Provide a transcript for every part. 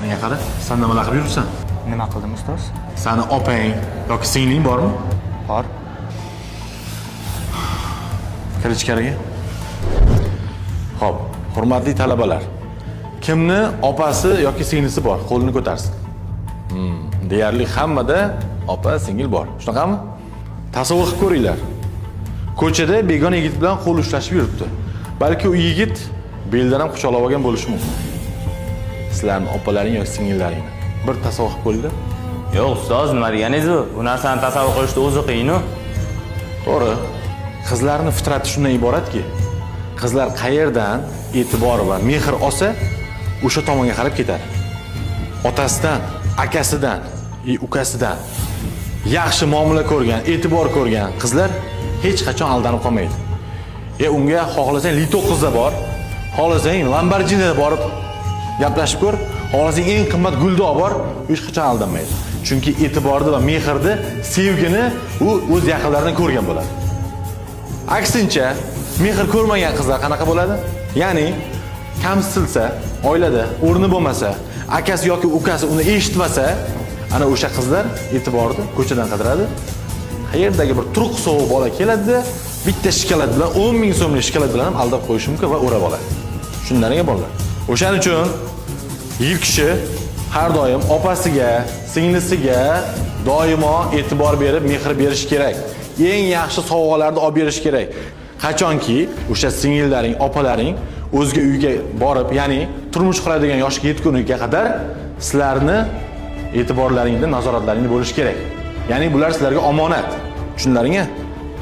Menga qara, sen nimalar qilib yuribsan? Nima qildim ustoz? Sani opang yoki singling bormi? Bor. Kir ichkariga. Xo'p, hurmatli talabalar. Kimni opasi yoki singlisi bor? Qo'lini ko'tarsin. Deyarli hammada opa, singil bor. Shunaqami? Tasavvur qilib ko'ringlar. Ko'chada begona yigit bilan qo'l ushlashib yuribdi. Balki u yigit beldan ham quchoqlab olgan bo'lishi mumkin. Sizlarning opalaring yoki singillaringni bir tasavvur qilib ko'ringlar. Yo'q ustoz, nima deganingiz bu? Bu narsani tasavvur qilishni o'zi qiyin-ku. To'g'ri. Qizlarning fitrati shundan iboratki, qizlar qayerdan e'tibor va mehr olsa, o'sha tomonga qarab ketadi. Otasidan, akasidan, ukasidan yaxshi muomala ko'rgan, e'tibor ko'rgan qizlar hech qachon aldanib qolmaydi. Unga xohlasang Li 9 da bor, xohlasang Lamborghini da borib gaplashib ko'r, xohlasang eng qimmat gulda bor, hech qachon aldanmaydi. Chunki e'tiborni va mehrni, sevgini u o'z yaqinlaridan ko'rgan bo'ladi. Aksincha, mehr ko'rmagan qizlar qanaqa bo'ladi? Ya'ni kamsitilsa, oilada o'rni bo'lmasa, akasi yoki ukasi uni eshitmasa, ana o'sha qizlar e'tiborni ko'chadan qidiradi. Qayerdagi bir turuq sovuq bola keladi, bitta shikolat bilan 10 ming so'mlik shikolat bilan ham aldab qo'yishi mumkin va o'rab oladi. Shunlarga bolalar. O'shaning uchun yigit kishi har doim opasiga, singlisiga doimo e'tibor berib, mehr berish kerak. Eng yaxshi sovg'alarni olib berish kerak. Qachonki o'sha singillaring, opalaring o'zga uyga borib, ya'ni turmush quradigan yoshga yetguniga qadar sizlarni e'tiborlaringni, nazoratlaringni bo'lish kerak. Ya'ni bular sizlarga omonat. Tushunlaringmi?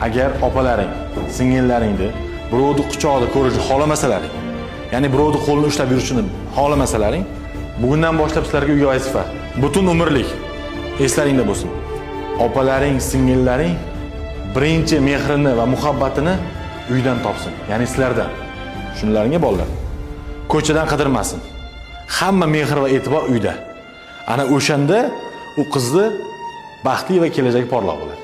Agar opalaring, singillaringni birovni quchoqda ko'rishni xohlamasalaring, ya'ni birovni qo'lini ushlab yurishini xohlamasalaring, bugundan boshlab sizlarga uyga vazifa. Butun umrlik eslaringda bo'lsin. Opalaring, singillaring birinchi mehrini va muhabbatini uydan topsin, ya'ni sizlardan. Shunlaringga bolalar. Ko'chadan qidirmasin. Hamma mehr va e'tibor uyda. Ana o'shanda u qizni baxtli va kelajagi porloq bo'ladi.